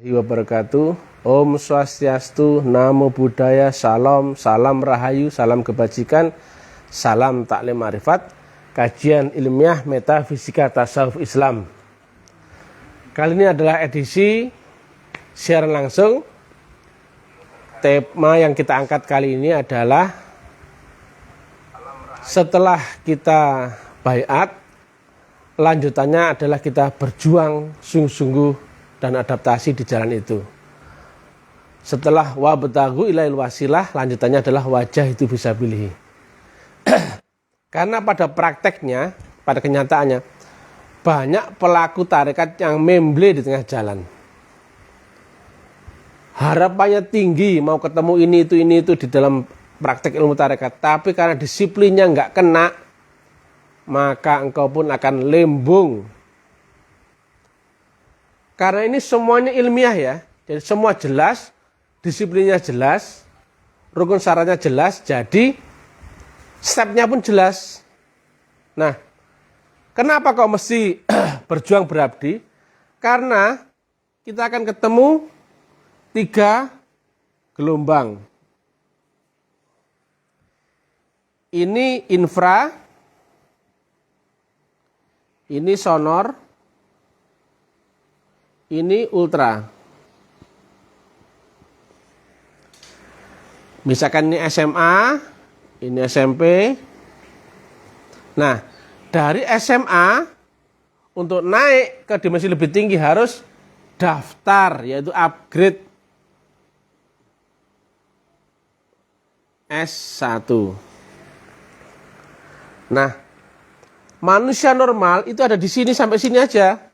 Wabarakatuh. Om Swastiastu, Namo Buddhaya, Salam, Salam Rahayu, Salam Kebajikan, Salam Taklim Marifat, Kajian Ilmiah Metafisika Tasawuf Islam. Kali ini adalah edisi siaran langsung. Tema yang kita angkat kali ini adalah setelah kita baiat, lanjutannya adalah kita berjuang sungguh-sungguh dan adaptasi di jalan itu. Setelah wabtagu ilail wasilah, lanjutannya adalah wajah itu bisa pilih. Karena pada prakteknya, pada kenyataannya, banyak pelaku tarekat yang memble di tengah jalan. Harapannya tinggi, mau ketemu ini itu di dalam praktek ilmu tarekat. Tapi karena disiplinnya nggak kena, maka engkau pun akan lembung. Karena ini semuanya ilmiah ya, jadi semua jelas, disiplinnya jelas, rukun syaratnya jelas, jadi stepnya pun jelas. Nah, kenapa kau mesti berjuang berabdi? Karena kita akan ketemu 3 gelombang. Ini infra, ini sonor, ini ultra. Misalkan ini SMA, ini SMP. Nah, dari SMA untuk naik ke dimensi lebih tinggi harus daftar, yaitu upgrade S1. Nah, manusia normal itu ada di sini sampai sini aja.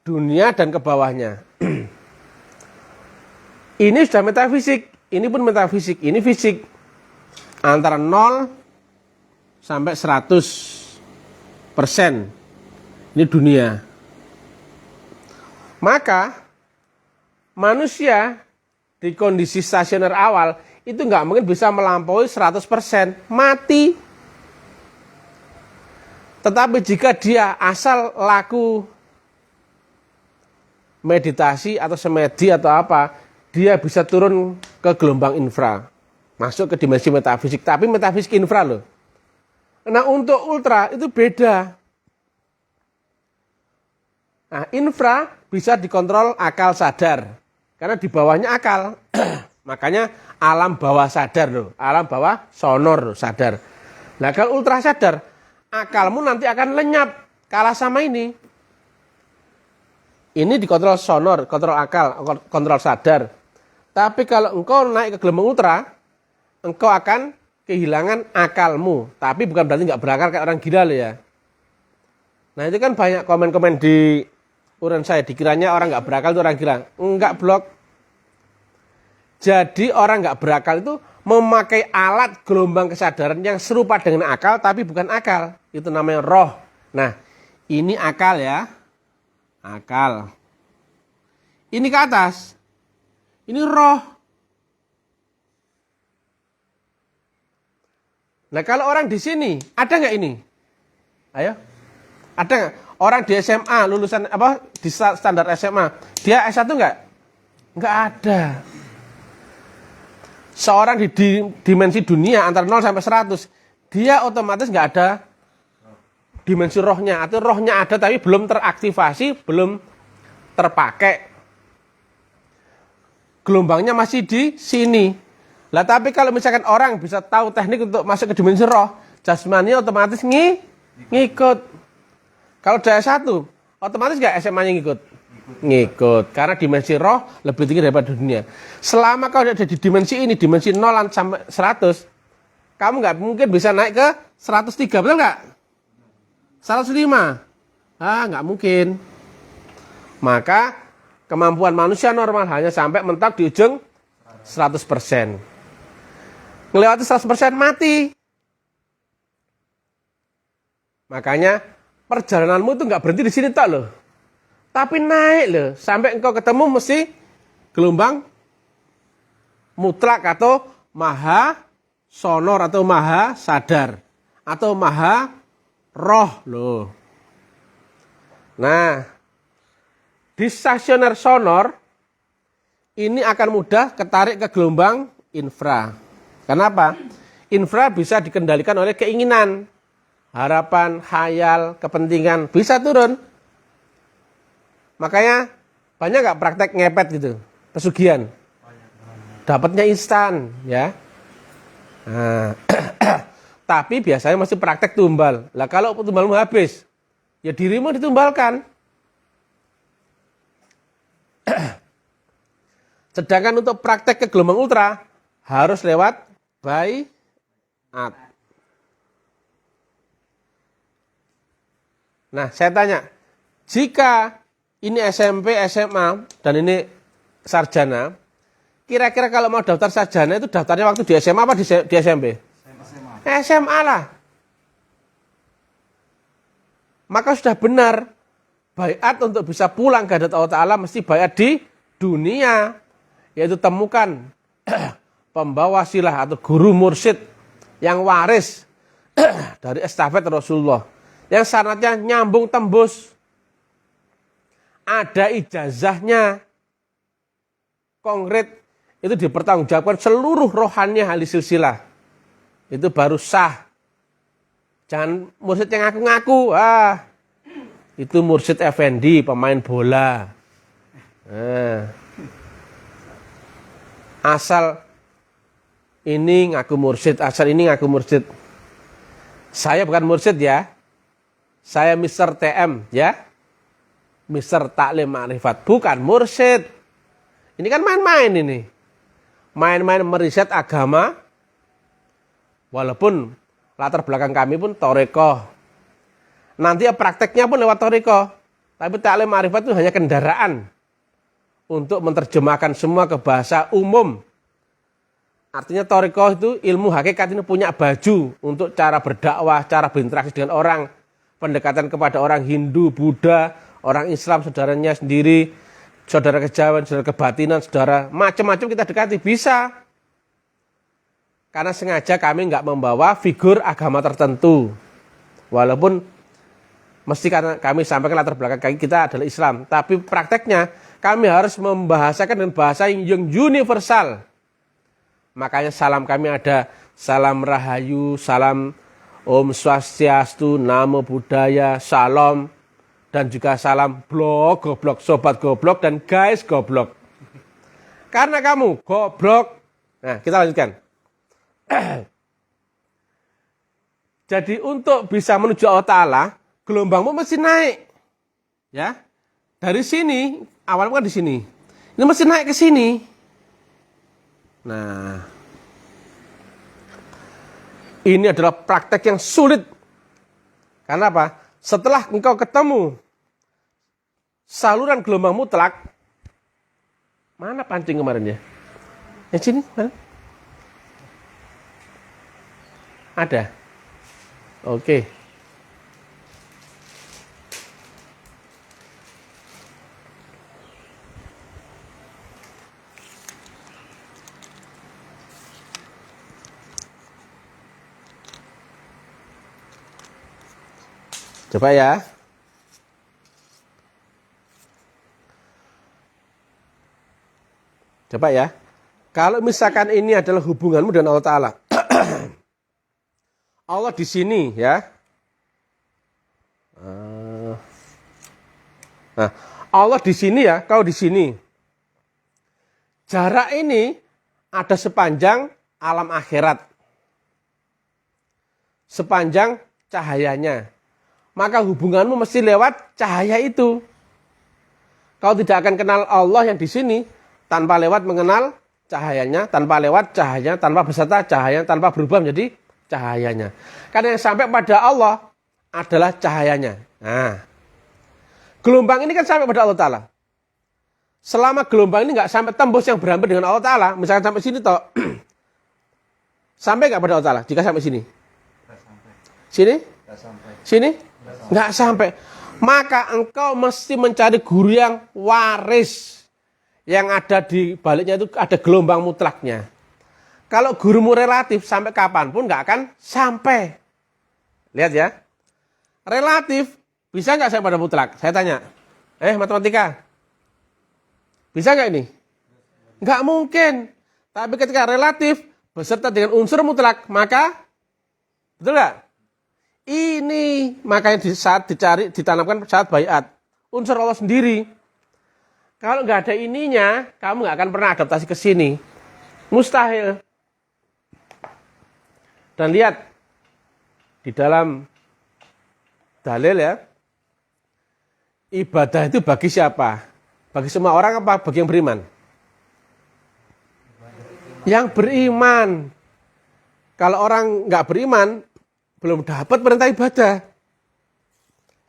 Dunia dan ke bawahnya. Ini sudah metafisik, ini pun metafisik, ini fisik. Antara 0 sampai 100%. Ini dunia. Maka manusia di kondisi stasioner awal itu nggak mungkin bisa melampaui 100%, mati. Tetapi jika dia asal laku meditasi atau semedi atau apa, dia bisa turun ke gelombang infra, masuk ke dimensi metafisik, tapi metafisik infra loh. Nah, untuk ultra itu beda. Nah, infra bisa dikontrol akal sadar, karena di bawahnya akal. Makanya alam bawah sadar loh, alam bawah sonor loh, sadar. Nah, kalau ultra sadar, akalmu nanti akan lenyap, kalah sama ini. Ini dikontrol sonor, kontrol akal, kontrol sadar. Tapi kalau engkau naik ke gelombang ultra, engkau akan kehilangan akalmu. Tapi bukan berarti nggak berakal kayak orang gila loh ya. Nah, itu kan banyak komen-komen di uraian saya, dikiranya orang nggak berakal itu orang gila. Enggak, blok. Jadi orang nggak berakal itu memakai alat gelombang kesadaran yang serupa dengan akal, tapi bukan akal. Itu namanya roh. Nah, ini akal ya. Akal. Ini ke atas. Ini roh. Nah, kalau orang di sini, ada nggak ini? Ayo. Ada nggak? Orang di SMA, lulusan apa? Di standar SMA, dia S1 nggak? Nggak ada. Seorang di dimensi dunia antara 0 sampai 100, dia otomatis nggak ada dimensi rohnya, atau rohnya ada tapi belum teraktivasi, belum terpakai. Gelombangnya masih di sini. Lah, tapi kalau misalkan orang bisa tahu teknik untuk masuk ke dimensi roh, jasmani otomatis ngikut. Kalau dari S1, otomatis nggak SMA-nya ngikut? Ngikut. Karena dimensi roh lebih tinggi daripada dunia. Selama kau ada di dimensi ini, dimensi 0 sampai 100, kamu nggak mungkin bisa naik ke 103, betul nggak? 105. Nggak mungkin. Maka kemampuan manusia normal hanya sampai mentok di ujung 100%. Ngelewati 100% mati. Makanya perjalananmu itu nggak berhenti di sini tak loh. Tapi naik loh. Sampai engkau ketemu mesti gelombang mutlak atau maha sonor atau maha sadar. Atau maha roh loh. Nah, di stasioner sonor ini akan mudah ketarik ke gelombang infra. Kenapa? Infra bisa dikendalikan oleh keinginan, harapan, khayal, kepentingan, bisa turun. Makanya banyak nggak praktek ngepet gitu, pesugihan. Dapatnya instan, ya. Nah, tapi biasanya masih praktek tumbal. Lah kalau tumbalmu habis, ya dirimu ditumbalkan. Sedangkan untuk praktek ke gelombang ultra harus lewat baiat. Nah, saya tanya, jika ini SMP, SMA, dan ini sarjana, kira-kira kalau mau daftar sarjana itu daftarnya waktu di SMA apa di SMP? SMA lah. Maka sudah benar, baiat untuk bisa pulang ke hadirat Allah Ta'ala mesti baiat di dunia. Yaitu temukan pembawa silah atau guru mursyid yang waris dari estafet Rasulullah. Yang sanadnya nyambung tembus. Ada ijazahnya. Konkret. Itu dipertanggungjawabkan seluruh rohannya ahli silsilah. Itu baru sah. Jangan mursyid yang ngaku-ngaku. Itu mursyid effendi, pemain bola. Asal ini ngaku mursyid, asal ini ngaku mursyid. Saya bukan mursyid ya. Saya Mr. TM ya. Mr. Taklim Ma'rifat, bukan mursyid. Ini kan main-main ini. Main-main meriset agama. Walaupun latar belakang kami pun Thariqah. Nanti ya prakteknya pun lewat Thariqah. Tapi Taklim Ma'rifat itu hanya kendaraan untuk menerjemahkan semua ke bahasa umum. Artinya Thariqah itu ilmu hakikat ini punya baju untuk cara berdakwah, cara berinteraksi dengan orang, pendekatan kepada orang Hindu, Buddha, orang Islam, saudaranya sendiri, saudara kejawen, saudara kebatinan, saudara macam-macam kita dekati, bisa. Karena sengaja kami nggak membawa figur agama tertentu. Walaupun mesti karena kami sampaikan latar belakang kita adalah Islam, tapi prakteknya kami harus membahasakan dengan bahasa yang universal. Makanya salam kami ada salam rahayu, salam Om Swastiastu, Namo Buddhaya, Salam, dan juga salam blog, goblok, sobat goblok, dan guys goblok. Karena kamu goblok. Nah, kita lanjutkan. Jadi untuk bisa menuju Allah Ta'ala, gelombangmu mesti naik. Ya. Dari sini, awalnya kan di sini. Ini mesti naik ke sini. Nah, ini adalah praktek yang sulit. Karena apa? Setelah engkau ketemu saluran gelombang mutlak, mana pancing kemarin ya? Yang sini, mana? Ada. Oke. Coba ya. Coba ya. Kalau misalkan ini adalah hubunganmu dengan Allah Ta'ala. Allah di sini ya. Nah, Allah di sini ya, kau di sini. Jarak ini ada sepanjang alam akhirat. Sepanjang cahayanya. Maka hubunganmu mesti lewat cahaya itu. Kau tidak akan kenal Allah yang di sini tanpa lewat mengenal cahayanya, tanpa lewat cahayanya, tanpa beserta cahayanya, tanpa berubah menjadi cahayanya. Karena yang sampai pada Allah adalah cahayanya. Nah, gelombang ini kan sampai pada Allah Ta'ala. Selama gelombang ini nggak sampai tembus yang berhampir dengan Allah Ta'ala, misalkan sampai sini toh, sampai nggak pada Allah Ta'ala? Jika sampai sini, sini, sini, nggak sampai. Maka engkau mesti mencari guru yang waris, yang ada di baliknya itu ada gelombang mutlaknya. Kalau gurumu relatif sampai kapanpun nggak akan sampai. Lihat ya, relatif bisa nggak sampai pada mutlak? Saya tanya, matematika, Bisa nggak ini? Nggak mungkin. Tapi ketika relatif beserta dengan unsur mutlak, maka betul nggak? Ini makanya di saat ditanamkan saat baiat. Unsur Allah sendiri. Kalau nggak ada ininya, kamu nggak akan pernah adaptasi ke sini. Mustahil. Dan lihat di dalam dalil ya, ibadah itu bagi siapa? Bagi semua orang apa bagi yang beriman? Yang beriman. Kalau orang nggak beriman, belum dapat perintah ibadah.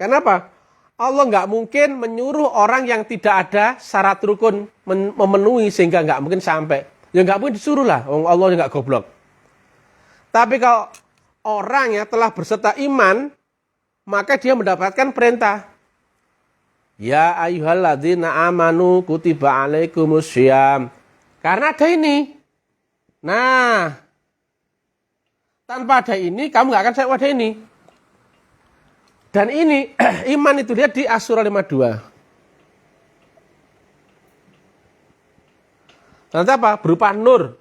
Kenapa? Allah nggak mungkin menyuruh orang yang tidak ada syarat rukun memenuhi sehingga nggak mungkin sampai. Ya nggak mungkin disuruh lah, Allah nggak goblok. Tapi kalau orang yang telah berserta iman, maka dia mendapatkan perintah. Ya ayyuhalladzina amanu kutiba alaikumussyiyam. Karena ada ini. Nah, tanpa ada ini, kamu nggak akan saya ada ini. Dan ini, iman itu lihat di Asy-Syura 52. Nanti apa? Berupa nur.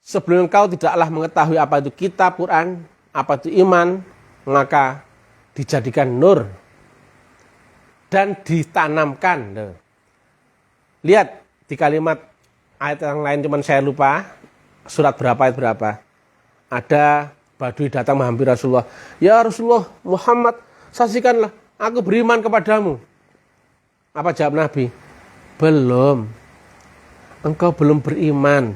Sebelum engkau tidaklah mengetahui apa itu kitab Quran, apa itu iman, maka dijadikan nur. Dan ditanamkan. Lihat di kalimat ayat yang lain, cuman saya lupa. Surat berapa, ayat berapa. Ada Badui datang menghampiri Rasulullah. Ya Rasulullah Muhammad, saksikanlah, aku beriman kepadamu. Apa jawab Nabi? Belum. Engkau belum beriman.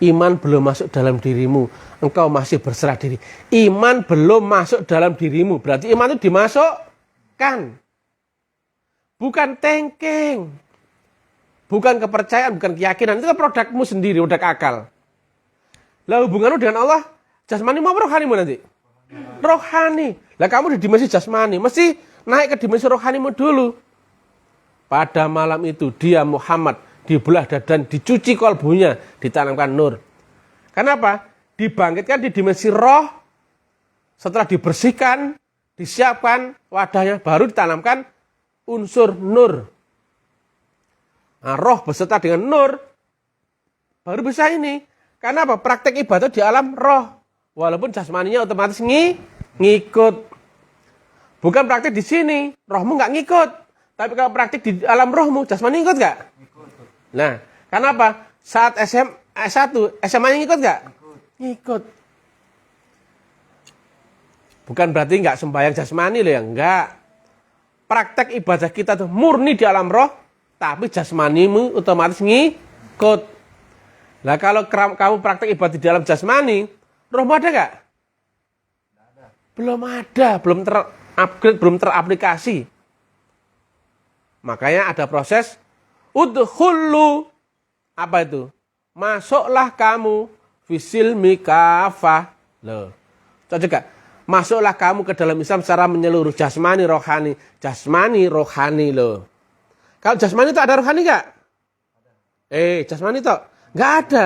Iman belum masuk dalam dirimu. Engkau masih berserah diri. Iman belum masuk dalam dirimu. Berarti iman itu dimasukkan. Bukan tengking. Bukan kepercayaan, bukan keyakinan. Itu kan produkmu sendiri, produk akal. Lah hubunganmu dengan Allah, jasmani mau rohanimu nanti? Rohani. Lah kamu di dimensi jasmani, mesti naik ke dimensi rohanimu dulu. Pada malam itu dia Muhammad dibelah dan dicuci kolbunya, ditanamkan nur. Kenapa? Dibangkitkan di dimensi roh, setelah dibersihkan, disiapkan wadahnya, baru ditanamkan unsur nur. Nah, roh beserta dengan nur, baru bisa ini. Karena apa? Praktek ibadah di alam roh. Walaupun jasmaninya otomatis ngikut. Bukan praktek di sini, rohmu nggak ngikut. Tapi kalau praktek di alam rohmu, jasmani ngikut nggak? Nah, karena apa? Saat S1, SMA-nya ngikut nggak? Ngikut. Bukan berarti nggak sembahyang jasmani loh ya, enggak. Praktek ibadah kita tuh murni di alam roh, tapi jasmanimu otomatis ngikut. Nah kalau kamu praktek ibadah di dalam jasmani, rohmu ada nggak? Belum ada, belum terupgrade, belum teraplikasi. Makanya ada proses udkhulu, apa itu? Masuklah kamu fisil mikafah. Loh. Coba juga. Masuklah kamu ke dalam Islam secara menyeluruh, jasmani, rohani. Jasmani, rohani loh. Kalau jasmani itu ada rohani enggak? Jasmani itu enggak ada.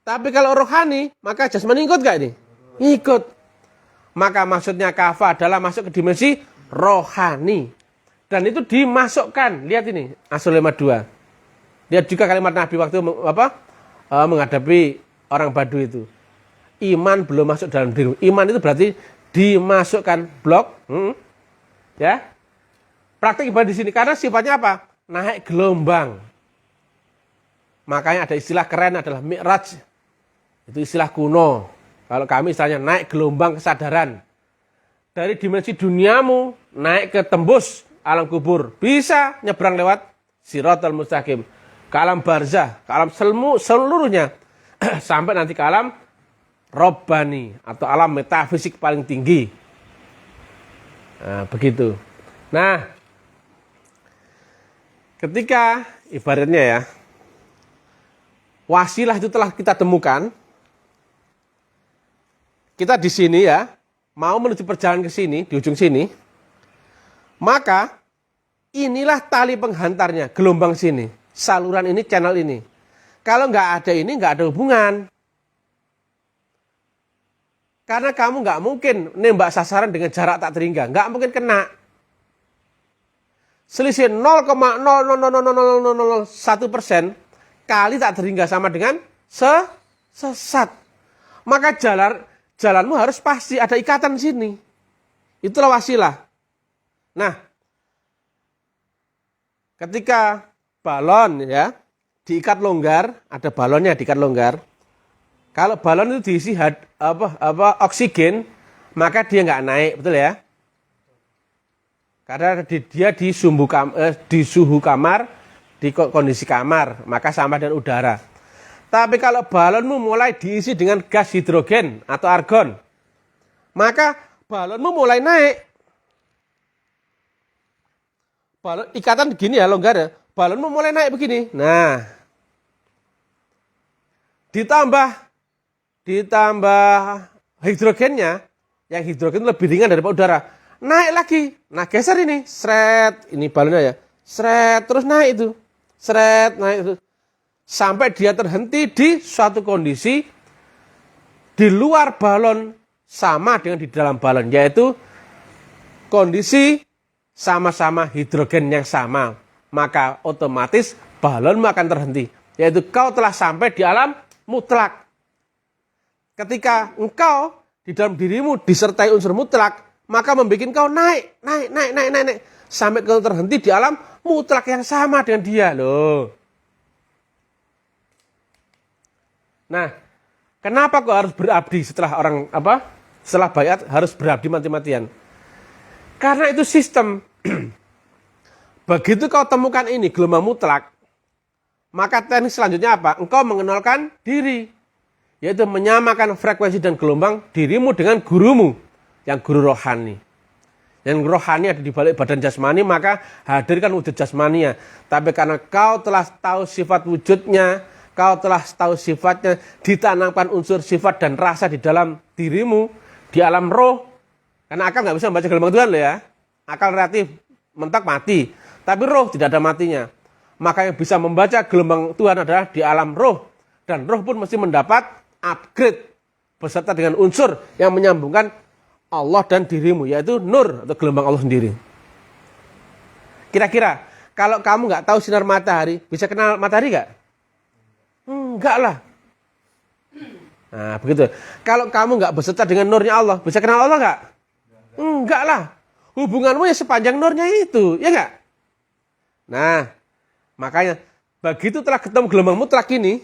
Tapi kalau rohani, maka jasmani ikut enggak ini? Ikut. Maka maksudnya kafah adalah masuk ke dimensi rohani. Dan itu dimasukkan. Lihat ini, Asy-Syura 52. Lihat juga kalimat Nabi waktu menghadapi orang Badui itu. Iman belum masuk dalam diri. Iman itu berarti dimasukkan blok. Ya. Praktik ibadah di sini karena sifatnya apa? Naik gelombang. Makanya ada istilah keren adalah mi'raj. Itu istilah kuno. Kalau kami istilahnya naik gelombang kesadaran. Dari dimensi duniamu naik ke tembus alam kubur, bisa nyebrang lewat Shiratal Mustaqim, ke alam barzah, ke alam seluruhnya, sampai nanti ke alam Robbani atau alam metafisik paling tinggi. Nah, begitu. Nah, ketika ibaratnya ya, wasilah itu telah kita temukan, kita di sini ya, mau menuju perjalanan ke sini, di ujung sini, maka inilah tali penghantarnya, gelombang sini. Saluran ini, channel ini. Kalau nggak ada ini, nggak ada hubungan. Karena kamu nggak mungkin nembak sasaran dengan jarak tak terhingga. Nggak mungkin kena. selisih 0,0000001% kali tak terhingga sama dengan sesat. Maka jalanmu harus pasti ada ikatan di sini. Itulah wasilah. Nah, ketika balon ya diikat longgar, ada balonnya diikat longgar. Kalau balon itu diisi oksigen, maka dia nggak naik, betul ya? Karena dia di suhu kamar, di kondisi kamar, maka sama dengan udara. Tapi kalau balonmu mulai diisi dengan gas hidrogen atau argon, maka balonmu mulai naik. Balon ikatan begini ya, longgar ya. Balonmu mulai naik begini. Nah, ditambah hidrogennya, yang hidrogen lebih ringan daripada udara. Naik lagi. Nah, geser ini. Sret. Ini balonnya ya. Sret. Terus naik itu. Sret. Naik itu. Sampai dia terhenti di suatu kondisi di luar balon sama dengan di dalam balon. Yaitu kondisi sama-sama hidrogen yang sama. Maka otomatis balonmu akan terhenti. Yaitu kau telah sampai di alam mutlak. Ketika engkau di dalam dirimu disertai unsur mutlak, maka membuat kau naik. Sampai kau terhenti di alam mutlak yang sama dengan dia loh. Nah, kenapa kau harus berabdi setelah setelah bayat harus berabdi mati-matian? Karena itu sistem. Begitu kau temukan ini gelombang mutlak, maka teknik selanjutnya apa? Engkau mengenalkan diri. Yaitu menyamakan frekuensi dan gelombang dirimu dengan gurumu, yang guru rohani. Yang rohani ada di balik badan jasmani, maka hadirkan wujud jasmaninya. Tapi karena kau telah tahu sifat wujudnya, kau telah tahu sifatnya, ditanamkan unsur sifat dan rasa di dalam dirimu, di alam roh. Karena akal nggak bisa membaca gelombang Tuhan loh ya. Akal relatif, mentok mati. Tapi roh tidak ada matinya. Maka yang bisa membaca gelombang Tuhan adalah di alam roh. Dan roh pun mesti mendapat upgrade beserta dengan unsur yang menyambungkan Allah dan dirimu, yaitu nur atau gelombang Allah sendiri. Kira-kira kalau kamu nggak tahu sinar matahari, bisa kenal matahari nggak? Enggak lah. Nah begitu. Kalau kamu nggak beserta dengan nurnya Allah, bisa kenal Allah nggak? Enggak lah. Hubunganmu ya sepanjang nurnya itu, ya nggak? Nah makanya begitu telah ketemu gelombang mutlak ini,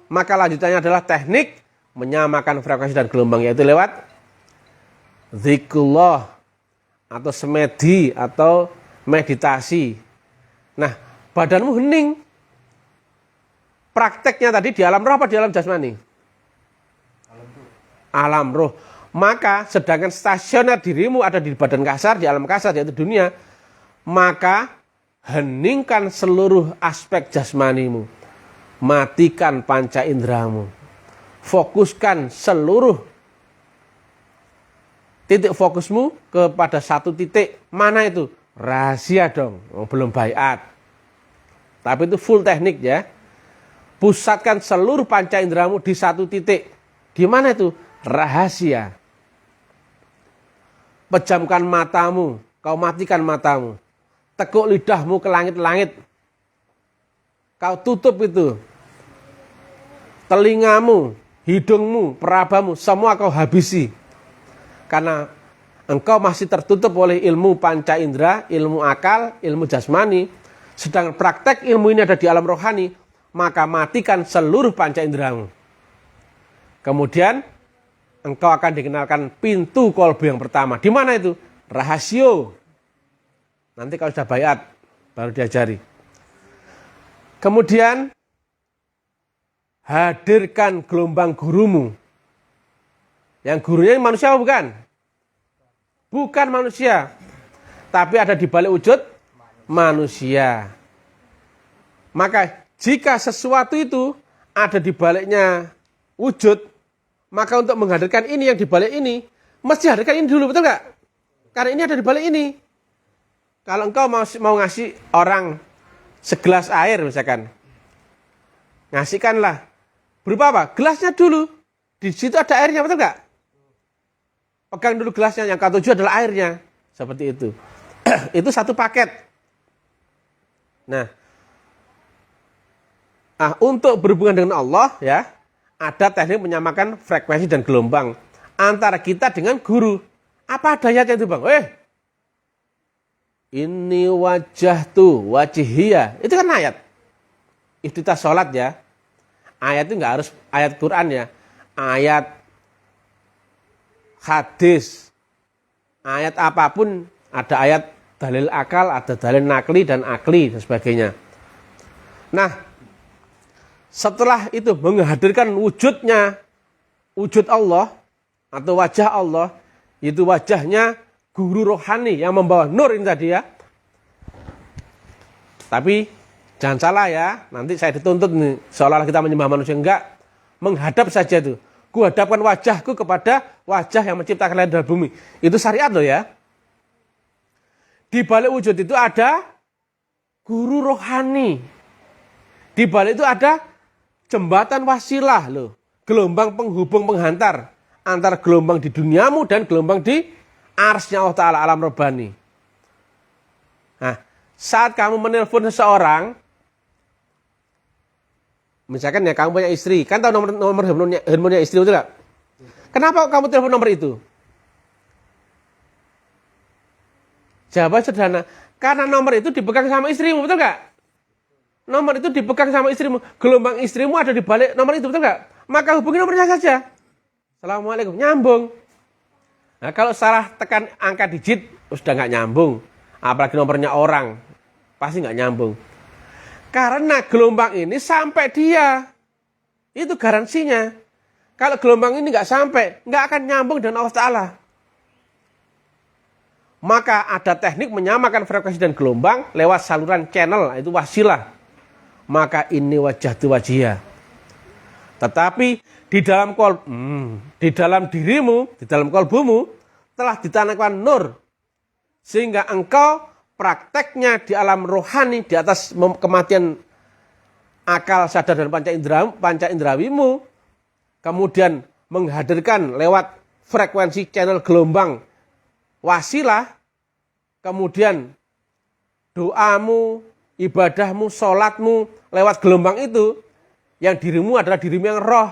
maka lanjutannya adalah teknik menyamakan frekuensi dan gelombang, yaitu lewat zikrullah atau semedi atau meditasi. Nah, badanmu hening. Prakteknya tadi di alam roh apa di alam jasmani? Alam roh. Maka sedangkan stasioner dirimu ada di badan kasar, di alam kasar, yaitu dunia. Maka heningkan seluruh aspek jasmanimu. Matikan panca inderamu. Fokuskan seluruh titik fokusmu kepada satu titik. Mana itu? Rahasia dong. Belum bayat. Tapi itu full teknik ya. Pusatkan seluruh panca inderamu di satu titik. Di mana itu? Rahasia. Pejamkan matamu. Kau matikan matamu. Tekuk lidahmu ke langit-langit. Kau tutup itu. Telingamu, hidungmu, perabamu, semua kau habisi. Karena engkau masih tertutup oleh ilmu panca indera, ilmu akal, ilmu jasmani. Sedang praktek ilmu ini ada di alam rohani, maka matikan seluruh panca inderamu. Kemudian engkau akan dikenalkan pintu kolbu yang pertama. Di mana itu? Rahasio. Nanti kalau sudah bayat, baru diajari. Kemudian hadirkan gelombang gurumu. Yang gurunya manusia apa bukan? Bukan manusia. Tapi ada di balik wujud manusia. Maka jika sesuatu itu ada di baliknya wujud, maka untuk menghadirkan ini yang di balik ini, mesti hadirkan ini dulu, betul nggak? Karena ini ada di balik ini. Kalau engkau mau ngasih orang segelas air misalkan, ngasihkanlah. Berupa apa? Gelasnya dulu. Di situ ada airnya, betul nggak? Pegang dulu gelasnya, yang kau tuju adalah airnya. Seperti itu. Itu satu paket. Nah, untuk berhubungan dengan Allah ya, ada teknik menyamakan frekuensi dan gelombang antara kita dengan guru. Apa dayanya itu, Bang? Ini wajah tuh, wajihiyah. Itu kan ayat. Iftitah sholat ya. Ayat itu nggak harus ayat Quran ya. Ayat hadis. Ayat apapun, ada ayat dalil akal, ada dalil nakli dan akli dan sebagainya. Nah, setelah itu menghadirkan wujudnya, wujud Allah atau wajah Allah, itu wajahnya guru rohani yang membawa nur ini tadi ya. Tapi jangan salah ya, nanti saya dituntut nih, seolah-olah kita menyembah manusia. Enggak, menghadap saja tuh. Kuhadapkan wajahku kepada wajah yang menciptakan langit dan bumi. Itu syariat loh ya. Di balik wujud itu ada guru rohani. Di balik itu ada jembatan wasilah loh. Gelombang penghubung penghantar antara gelombang di duniamu dan gelombang di arsy Allah Ta'ala alam Rabbani. Nah, saat kamu menelpon seseorang, misalkan ya kamu punya istri, kan tahu nomor handphonenya istri betul nggak? Kenapa kamu telepon nomor itu? Jawaban sederhana, karena nomor itu dipegang sama istrimu, betul nggak? Nomor itu dipegang sama istrimu, gelombang istrimu ada di balik nomor itu, betul nggak? Maka hubungi nomornya saja. Assalamualaikum, nyambung. Nah, kalau salah tekan angka digit, sudah nggak nyambung. Apalagi nomornya orang, pasti nggak nyambung. Karena gelombang ini sampai dia. Itu garansinya. Kalau gelombang ini nggak sampai, nggak akan nyambung dengan Allah Ta'ala. Maka ada teknik menyamakan frekuensi dan gelombang lewat saluran channel, itu wasilah. Maka ini wajah tu wajiyah. Tetapi di dalam dirimu, di dalam kolbumu, telah ditanamkan nur. Sehingga engkau prakteknya di alam rohani, di atas kematian akal, sadar, dan panca indrawimu, kemudian menghadirkan lewat frekuensi channel gelombang wasilah, kemudian doamu, ibadahmu, sholatmu, lewat gelombang itu, yang dirimu adalah dirimu yang roh,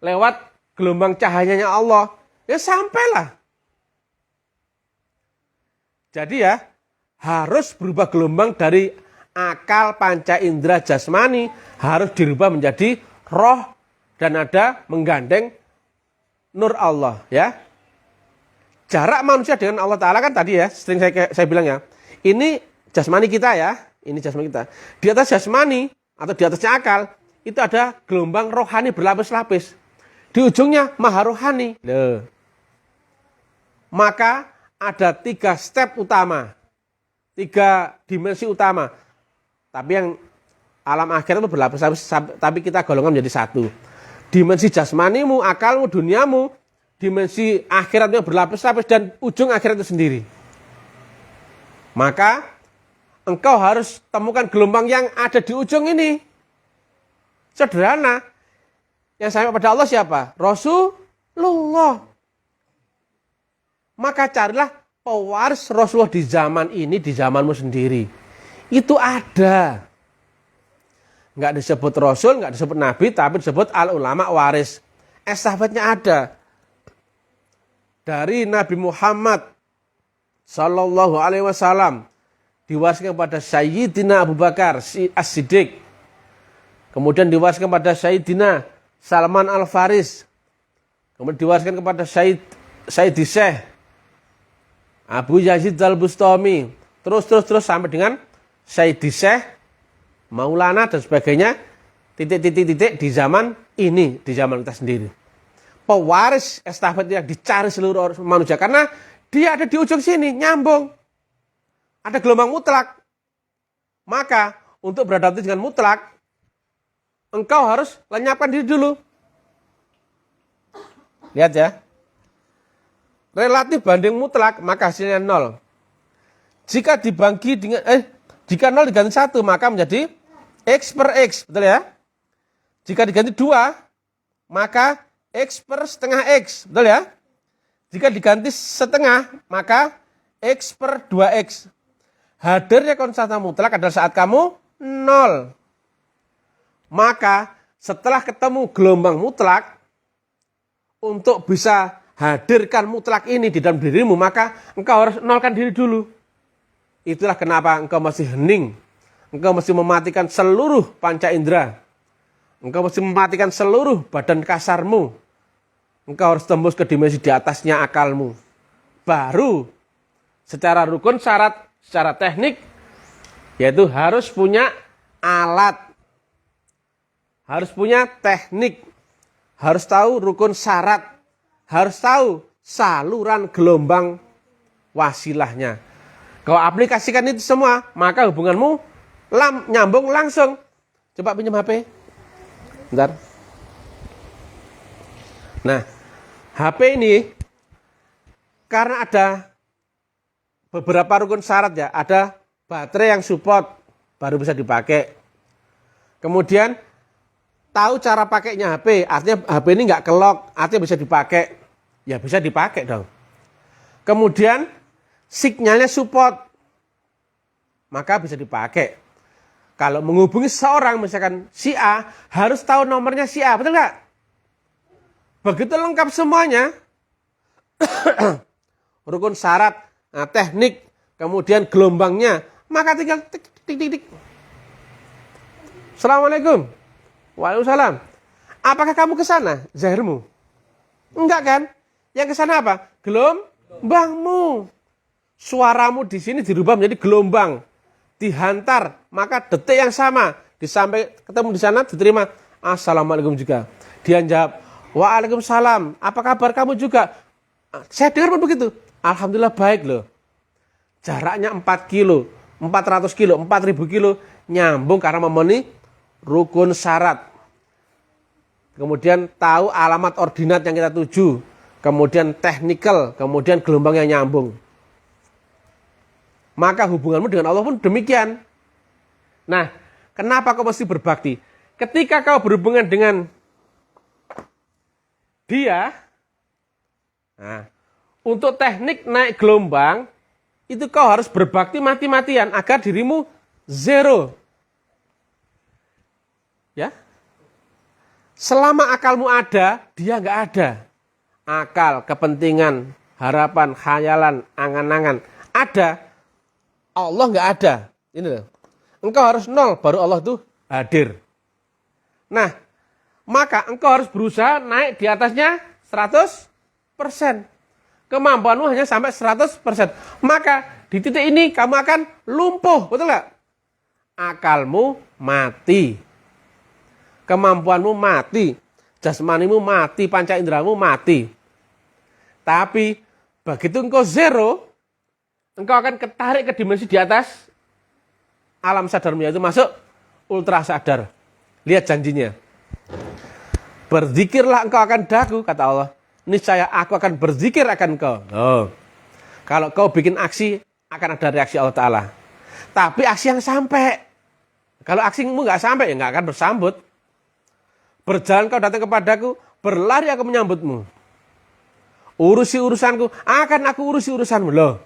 lewat gelombang cahayanya Allah, ya sampailah. Jadi ya, harus berubah gelombang dari akal panca indera jasmani, harus dirubah menjadi roh dan ada menggandeng nur Allah ya. Jarak manusia dengan Allah Ta'ala kan tadi ya, sering saya bilang ya, ini jasmani kita ya, ini jasmani kita. Di atas jasmani atau di atasnya akal, itu ada gelombang rohani berlapis-lapis. Di ujungnya maha rohani. Maka ada 3 step utama. 3 dimensi utama. Tapi yang alam akhirat itu berlapis-lapis, tapi kita golongan menjadi 1. Dimensi jasmanimu, akalmu, duniamu, dimensi akhiratnya berlapis-lapis dan ujung akhirat itu sendiri. Maka engkau harus temukan gelombang yang ada di ujung ini. Sederhana. Yang sampai pada Allah siapa? Rasulullah. Maka carilah pewaris Rasulullah di zaman ini, di zamanmu sendiri. Itu ada. Nggak disebut Rasul, nggak disebut Nabi, tapi disebut al-ulama waris. Estafetnya ada. Dari Nabi Muhammad Sallallahu Alaihi Wasallam diwariskan kepada Sayyidina Abu Bakar As-Siddiq. Kemudian diwariskan kepada Sayyidina Salman Al-Faris. Kemudian diwariskan kepada Sayyidi Syekh Abu Yazid Al-Bustami. Terus sampai dengan Sayyidi Syekh Maulana dan sebagainya. Titik-titik di zaman ini, di zaman kita sendiri. Pewaris estafet yang dicari seluruh manusia. Karena dia ada di ujung sini, nyambung. Ada gelombang mutlak. Maka untuk beradaptasi dengan mutlak, engkau harus lenyapkan diri dulu. Lihat ya. Relatif banding mutlak, maka hasilnya 0. Jika dibagi dengan jika 0 diganti 1, maka menjadi X per X, betul ya? Jika diganti 2, maka X per setengah X, betul ya? Jika diganti setengah, maka X per 2X. Hadirnya konstanta mutlak adalah saat kamu 0. Maka setelah ketemu gelombang mutlak, untuk bisa hadirkan mutlak ini di dalam dirimu, maka engkau harus nolkan diri dulu. Itulah kenapa engkau masih hening. Engkau mesti mematikan seluruh panca indera. Engkau mesti mematikan seluruh badan kasarmu. Engkau harus tembus ke dimensi di atasnya akalmu. Baru secara rukun syarat, secara teknik, yaitu harus punya alat. Harus punya teknik. Harus tahu rukun syarat. Harus tahu saluran gelombang wasilahnya. Kau aplikasikan itu semua, maka hubunganmu nyambung langsung. Coba pinjam HP. Bentar. Nah, HP ini karena ada beberapa rukun syarat ya. Ada baterai yang support, baru bisa dipakai. Kemudian tahu cara pakainya HP, artinya HP ini nggak kelok, artinya bisa dipakai. Ya bisa dipakai dong. Kemudian sinyalnya support, maka bisa dipakai. Kalau menghubungi seorang, misalkan si A, harus tahu nomornya si A, betul nggak? Begitu lengkap semuanya, rukun syarat, nah, teknik, kemudian gelombangnya, maka tinggal tik, tik, tik, tik. Assalamualaikum. Waalaikumsalam. Apakah kamu ke sana, zahirmu? Enggak kan? Yang ke sana apa? Gelombangmu. Suaramu di sini dirubah menjadi gelombang. Dihantar, maka detik yang sama. Disampai ketemu di sana, diterima. Assalamualaikum juga. Dia jawab, waalaikumsalam. Apa kabar kamu juga? Saya dengar pun begitu. Alhamdulillah baik loh. Jaraknya 4 kilo, 400 kilo, 4000 kilo. Nyambung karena memenuhi rukun syarat. Kemudian tahu alamat ordinat yang kita tuju. Kemudian technical, kemudian gelombang yang nyambung. Maka hubunganmu dengan Allah pun demikian. Nah, kenapa kau mesti berbakti? Ketika kau berhubungan dengan dia, nah, untuk teknik naik gelombang, itu kau harus berbakti mati-matian agar dirimu zero. Ya, selama akalmu ada, dia nggak ada. Akal, kepentingan, harapan, khayalan, angan-angan ada, Allah nggak ada. Ini loh. Engkau harus 0, baru Allah tuh hadir. Nah, maka engkau harus berusaha naik di atasnya 100%. Kemampuanmu hanya sampai 100%. Maka di titik ini kamu akan lumpuh, betul nggak? Akalmu mati. Kemampuanmu mati, jasmanimu mati, panca inderamu mati. Tapi begitu engkau zero, engkau akan ketarik ke dimensi di atas alam sadarmu, yaitu masuk ultra sadar. Lihat janjinya. Berzikirlah engkau akan daku, kata Allah. Niscaya aku akan berzikir akan engkau. Oh. Kalau kau bikin aksi, akan ada reaksi Allah Ta'ala. Tapi aksi yang sampai. Kalau aksimu nggak sampai, ya nggak akan bersambut. Berjalan kau datang kepadaku, berlari aku menyambutmu. Urusi urusanku, akan aku urusi urusanmu. Loh.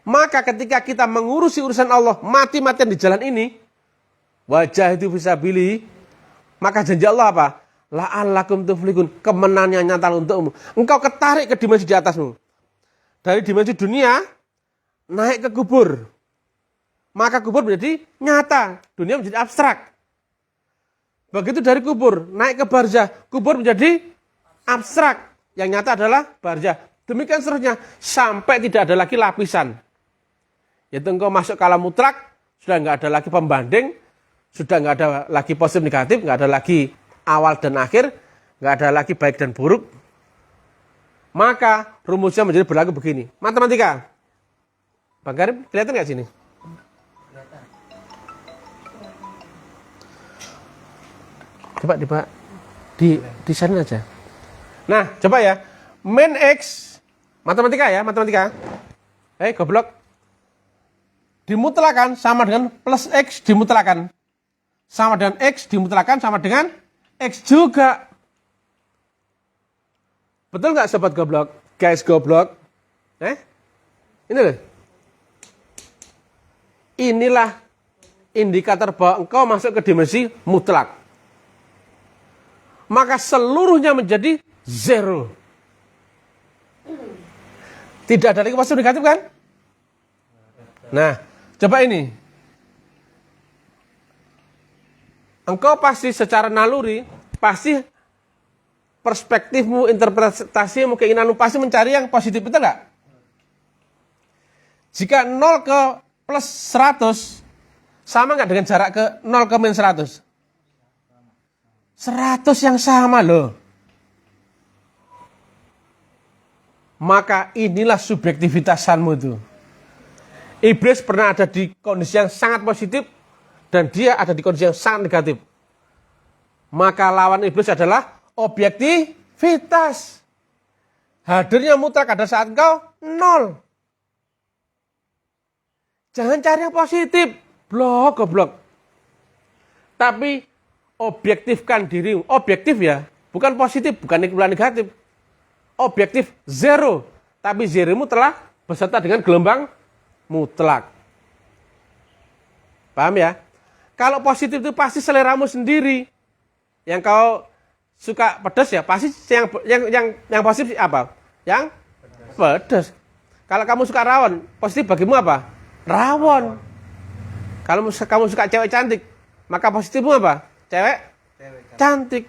Maka ketika kita mengurusi urusan Allah, mati-matian di jalan ini, wajah itu bisa pilih, maka janji Allah apa? La'allakum tuflihun, kemenangan yang nyata untukmu. Engkau ketarik ke dimensi di atasmu. Dari dimensi dunia, naik ke kubur. Maka kubur menjadi nyata, dunia menjadi abstrak. Begitu dari kubur, naik ke barzah, kubur menjadi abstrak. Yang nyata adalah barzah. Demikian seterusnya, sampai tidak ada lagi lapisan. Yaitu engkau masuk ke alam mutlak, sudah nggak ada lagi pembanding, sudah nggak ada lagi positif negatif, nggak ada lagi awal dan akhir, nggak ada lagi baik dan buruk. Maka rumusnya menjadi berlaku begini. Matematika. Bang Karim, kelihatan nggak sini? Coba di sana aja. Nah, coba ya. Min X, matematika ya, matematika. Goblok. Dimutlakan sama dengan plus X dimutlakan. Sama dengan X dimutlakan sama dengan X juga. Betul nggak sobat goblok? Guys goblok. Ini loh. inilah indikator bahwa engkau masuk ke dimensi mutlak. Maka seluruhnya menjadi zero. Tidak ada lagi positif negatif kan? Nah, coba ini. Engkau pasti secara naluri, pasti perspektifmu, interpretasimu, keinginanmu pasti mencari yang positif, betul nggak? Jika 0 ke plus 100, sama nggak dengan jarak ke 0 ke min 100? 100 yang sama loh. Maka inilah subjektivitasanmu itu. Iblis pernah ada di kondisi yang sangat positif, dan dia ada di kondisi yang sangat negatif. Maka lawan iblis adalah objektivitas. Hadirnya mutlak ada saat engkau 0. Jangan cari yang positif. Goblok. Tapi objektifkan dirimu. Objektif ya. Bukan positif, bukan negatif. Objektif zero. Tapi zeromu telah beserta dengan gelombang mutlak. Paham ya? Kalau positif itu pasti seleramu sendiri. Yang kau suka pedas ya, pasti yang positif apa? Yang pedas. Kalau kamu suka rawon, positif bagimu apa? Rawon. Kalau kamu suka cewek cantik, maka positifmu apa? Cewek cantik.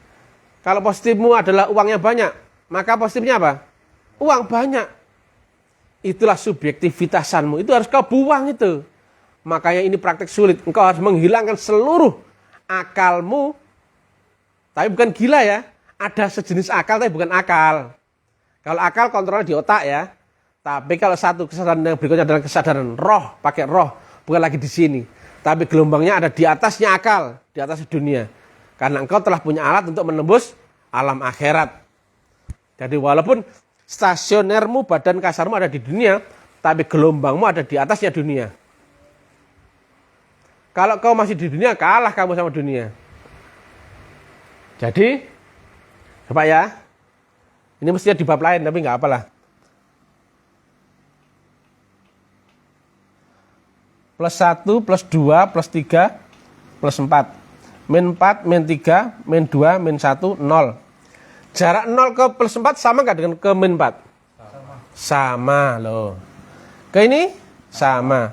Kalau positifmu adalah uangnya banyak, maka positifnya apa? Uang banyak. Itulah subjektivitasanmu. Itu harus kau buang itu. Makanya ini praktek sulit. Engkau harus menghilangkan seluruh akalmu. Tapi bukan gila ya. Ada sejenis akal tapi bukan akal. Kalau akal kontrolnya di otak ya. Tapi kalau satu kesadaran yang berikutnya adalah kesadaran roh. Pakai roh. Bukan lagi di sini. Tapi gelombangnya ada di atasnya akal. Di atas dunia. Karena engkau telah punya alat untuk menembus alam akhirat. Jadi walaupun stasionermu, badan kasarmu ada di dunia. Tapi gelombangmu ada di atasnya dunia. Kalau kau masih di dunia, kalah kamu sama dunia. Jadi, coba ya. Ini mestinya di bab lain, tapi nggak apalah. Plus 1, plus 2, plus 3, plus 4. Min 4, min 3, min 2, min 1, 0. Jarak 0 ke plus 4 sama nggak dengan ke min 4? Sama loh. Ke ini? Sama.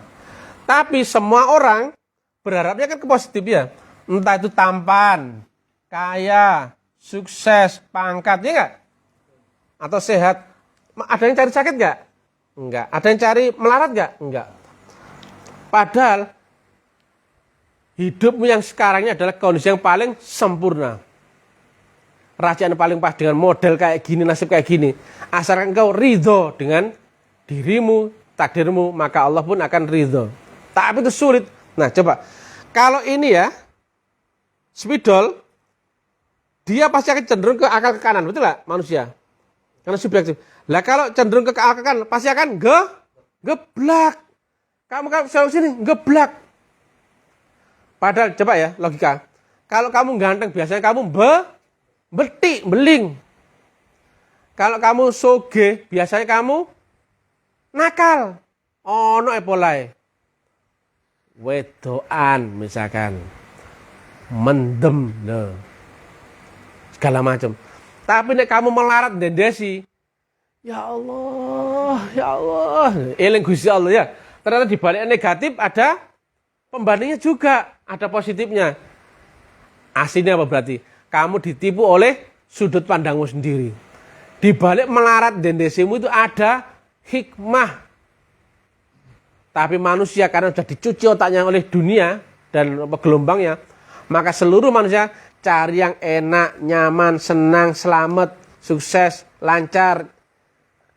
Tapi semua orang berharapnya kan ke positif ya. Entah itu tampan, kaya, sukses, pangkat, ya enggak? Atau sehat. Ada yang cari sakit enggak? Enggak. Ada yang cari melarat enggak? Enggak. Padahal hidupmu yang sekarang ini adalah kondisi yang paling sempurna. Raja yang paling pas dengan model kayak gini, nasib kayak gini. Asalkan engkau ridho dengan dirimu, takdirmu, maka Allah pun akan ridho. Tapi itu sulit. Nah coba, kalau ini ya, spidol, dia pasti akan cenderung ke akal ke kanan, betul nggak manusia? Karena subjektif. Lah kalau cenderung ke akal ke kanan, pasti akan geblak. Kamu selalu sini, geblak. Padahal coba ya, logika. Kalau kamu ganteng, biasanya kamu betik, beling. Kalau kamu soge, biasanya kamu nakal. Ono epolai. Wedoan misalkan mendem loh. Segala macam. Tapi nek kamu melarat dendesi, ya Allah, eling Gusti Allah ya. Ternyata di balik negatif ada pembandingnya juga, ada positifnya. Aslinya apa berarti? Kamu ditipu oleh sudut pandangmu sendiri. Di balik melarat dendesimu itu ada hikmah. Tapi manusia karena sudah dicuci otaknya oleh dunia dan gelombangnya, maka seluruh manusia cari yang enak, nyaman, senang, selamat, sukses, lancar,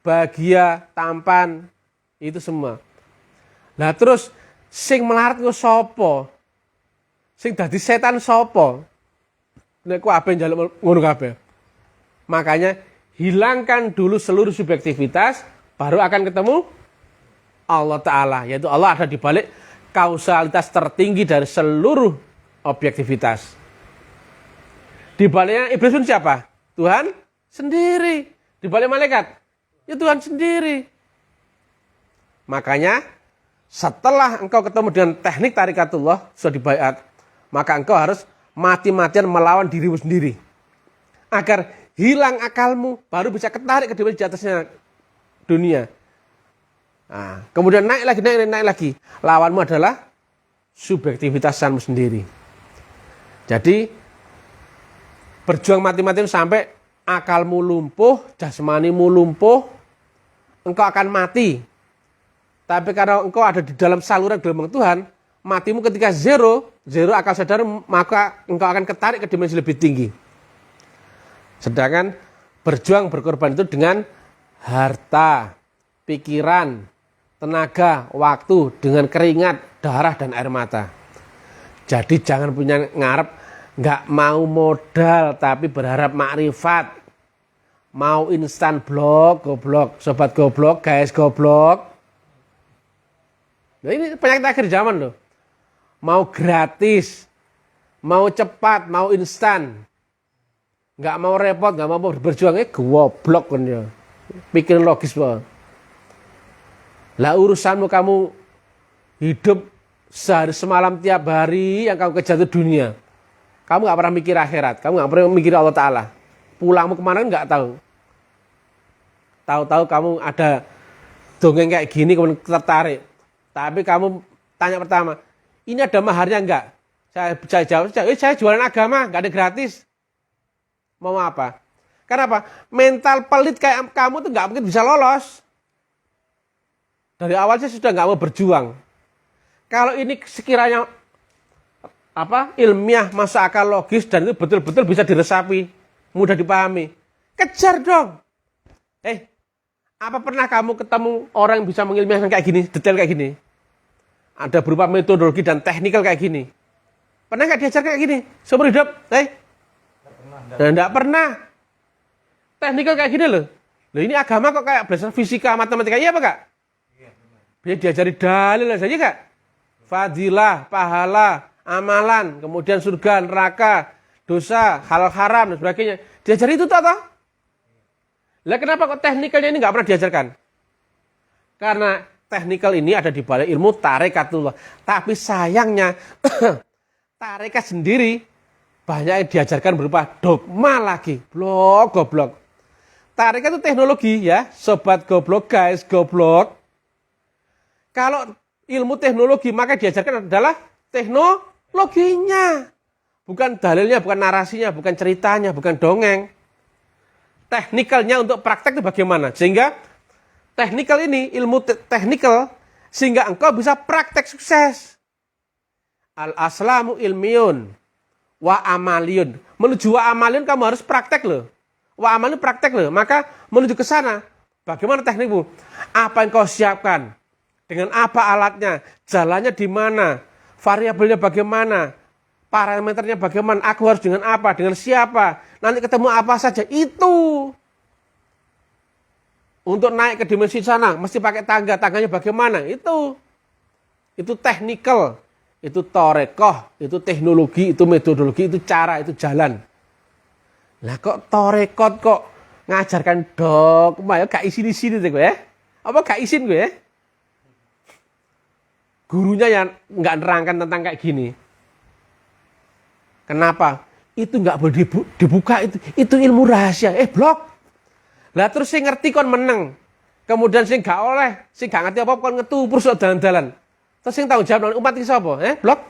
bahagia, tampan, itu semua. Nah terus sing melarat ku sapa? Sing dadi setan sapa? Nek ku ape njaluk ngono kabeh. Makanya hilangkan dulu seluruh subjektivitas, baru akan ketemu Allah Ta'ala, yaitu Allah ada di balik kausalitas tertinggi dari seluruh objektivitas. Di baliknya iblis pun siapa? Tuhan sendiri. Di balik malaikat, ya Tuhan sendiri. Makanya Setelah engkau ketemu dengan teknik tarikatullah, sudah dibaiat, maka engkau harus mati-matian melawan dirimu sendiri. Agar hilang akalmu, baru bisa ketarik ke di atasnya dunia. Nah, kemudian naik lagi. Lawanmu adalah subjektivitasmu sendiri. Jadi, berjuang mati-matian sampai akalmu lumpuh, jasmanimu lumpuh, engkau akan mati. Tapi karena engkau ada di dalam saluran gelombang Tuhan, matimu ketika zero akal sadar, maka engkau akan ketarik ke dimensi lebih tinggi. Sedangkan berjuang berkorban itu dengan harta, pikiran, tenaga, waktu, dengan keringat, darah, dan air mata. Jadi jangan punya ngarep, nggak mau modal tapi berharap makrifat. Mau instan goblok, sobat goblok, guys goblok. Nah, ini penyakit akhir zaman loh. Mau gratis, mau cepat, mau instan. Nggak mau repot, nggak mau berjuang, goblok kan ya. Pikirin logis loh. Lah urusanmu kamu hidup sehari semalam tiap hari yang kamu kejar itu dunia. Kamu nggak pernah mikir akhirat, kamu nggak pernah mikir Allah Ta'ala. Pulangmu kemana nggak tahu. Tahu-tahu kamu ada dongeng kayak gini kemudian tertarik. Tapi kamu tanya pertama, ini ada maharnya enggak? Saya jawab, saya jualan agama, enggak ada gratis. Mau apa? Kenapa? Mental pelit kayak kamu tuh enggak mungkin bisa lolos. Dari awal saya sudah enggak mau berjuang. Kalau ini sekiranya ilmiah, masuk akal, logis, dan itu betul-betul bisa diresapi, mudah dipahami, kejar dong. Apa pernah kamu ketemu orang yang bisa mengilmiahkan kayak gini, detail kayak gini? Ada berupa metodologi dan teknikal kayak gini. Pernah nggak diajar kayak gini? Seumur hidup? Nggak pernah. Teknikal kayak gini loh. Loh ini agama kok kayak belajar fisika, matematika, iya apa kak? Dia diajari dalil saja kak. Fadilah, pahala, amalan, kemudian surga, neraka, dosa, halal haram dan sebagainya. Diajari itu toh? Lah kenapa kok teknikalnya ini nggak pernah diajarkan? Karena teknikal ini ada di balik ilmu tarikatullah. Tapi sayangnya tarekat sendiri banyak yang diajarkan berupa dogma lagi. Goblok. Tarekat itu teknologi ya, sobat goblok, guys goblok. Kalau ilmu teknologi maka diajarkan adalah teknologinya. Bukan dalilnya, bukan narasinya, bukan ceritanya, bukan dongeng. Teknikalnya untuk praktek itu bagaimana? Sehingga teknikal ini, ilmu teknikal, sehingga engkau bisa praktek sukses. Al-aslamu ilmiyun, wa amaliyun. Menuju wa amaliyun kamu harus praktek loh. Wa amaliyun praktek loh. Maka menuju ke sana, bagaimana teknikmu? Apa yang kau siapkan? Dengan apa alatnya? Jalannya di mana? Variabelnya bagaimana? Parameternya bagaimana? Aku harus dengan apa? Dengan siapa? Nanti ketemu apa saja? Itu. Untuk naik ke dimensi sana, mesti pakai tangga. Tangganya bagaimana? Itu teknikal. Itu torekoh. Itu teknologi. Itu metodologi. Itu cara. Itu jalan. Lah kok torekot kok ngajarkan dogma ya? Gak isi di sini deh gue ya? Apa gak isin gue ya? Gurunya yang nggak nerangkan tentang kayak gini. Kenapa? Itu nggak boleh dibuka. Itu ilmu rahasia. Blok. Lah terus sing ngerti kon meneng. Kemudian sing gak oleh, sing gak ngerti apa kon ngetupur sok dalan-dalan. Terus sing tanggung jawab umat iki sapa? Blok.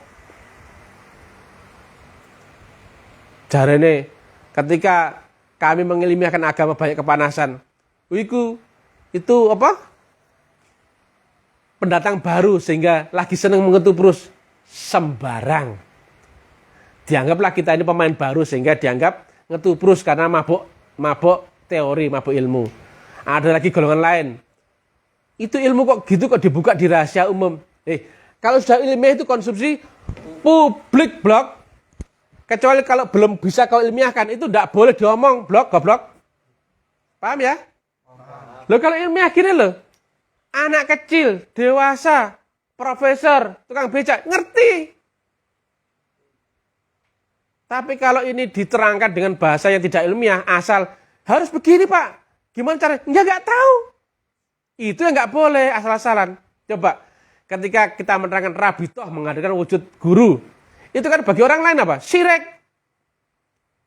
Jarene ketika kami mengilmiahkan agama banyak kepanasan. Itu apa? Pendatang baru sehingga lagi seneng mengetuprus sembarang. Dianggaplah kita ini pemain baru sehingga dianggap ngetuprus karena mabuk teori, mabuk ilmu. Ada lagi golongan lain. Itu ilmu kok gitu kok dibuka di rahasia umum. Kalau sudah ilmiah itu konsumsi publik blok. Kecuali kalau belum bisa kau ilmiahkan itu tidak boleh diomong blok, goblok. Paham ya? Loh kalau ilmiah gini loh. Anak kecil, dewasa, profesor, tukang becak, ngerti. Tapi kalau ini diterangkan dengan bahasa yang tidak ilmiah, asal harus begini Pak. Gimana caranya? Nggak tahu. Itu yang nggak boleh asal-asalan. Coba, ketika kita menerangkan rabitoh menghadirkan wujud guru, itu kan bagi orang lain apa? Syirik.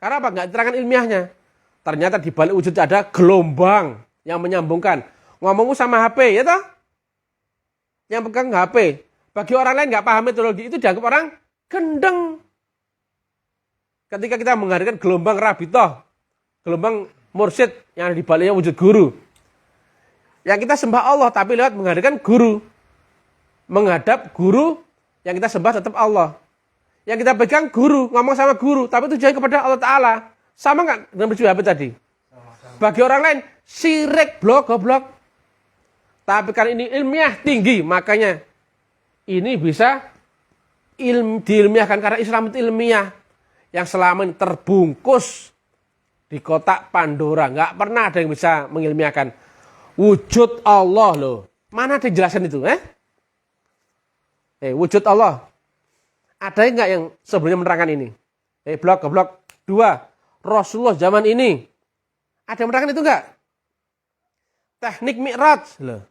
Karena apa? Nggak diterangkan ilmiahnya. Ternyata di balik wujud ada gelombang yang menyambungkan. Ngomongmu sama HP, ya toh? Yang pegang HP. Bagi orang lain nggak paham metodologi itu dianggap orang gendeng. Ketika kita menghadirkan gelombang rabitoh, gelombang mursyid yang ada di baliknya wujud guru. Yang kita sembah Allah tapi lewat menghadirkan guru. Menghadap guru, yang kita sembah tetap Allah. Yang kita pegang guru, ngomong sama guru, tapi tujuannya kepada Allah Ta'ala. Sama nggak dengan prinsip HP tadi? Bagi orang lain, syirik, goblok. Tapi karena ini ilmiah tinggi, makanya ini bisa diilmiahkan. Karena Islam itu ilmiah. Yang selama ini terbungkus di kotak Pandora. Nggak pernah ada yang bisa mengilmiahkan. Wujud Allah loh. Mana ada yang jelasin itu? Wujud Allah. Ada nggak yang sebelumnya menerangkan ini? Goblok. 2. Rasulullah zaman ini. Ada yang menerangkan itu nggak? Teknik Mi'raj loh.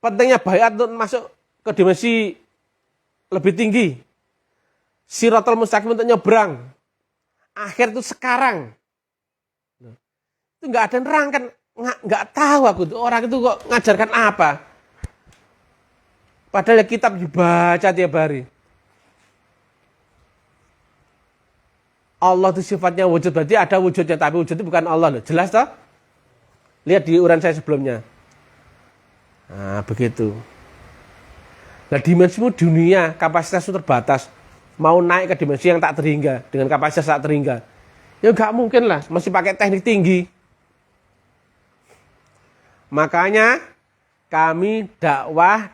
Pentingnya bayat untuk masuk ke dimensi lebih tinggi. Siratal mustaqim untuk nyebrang. Akhir itu sekarang. Itu nggak ada yang nerangkan. Nggak tahu aku tuh orang itu kok ngajarkan apa. Padahal kitab dibaca tiap hari. Allah itu sifatnya wujud, berarti ada wujudnya, tapi wujud itu bukan Allah loh. Jelas toh? Lihat di uraian saya sebelumnya. Nah, begitu. Nah, dimensimu dunia, kapasitas itu terbatas. Mau naik ke dimensi yang tak terhingga, dengan kapasitas tak terhingga. Ya nggak mungkin lah, mesti pakai teknik tinggi. Makanya kami dakwah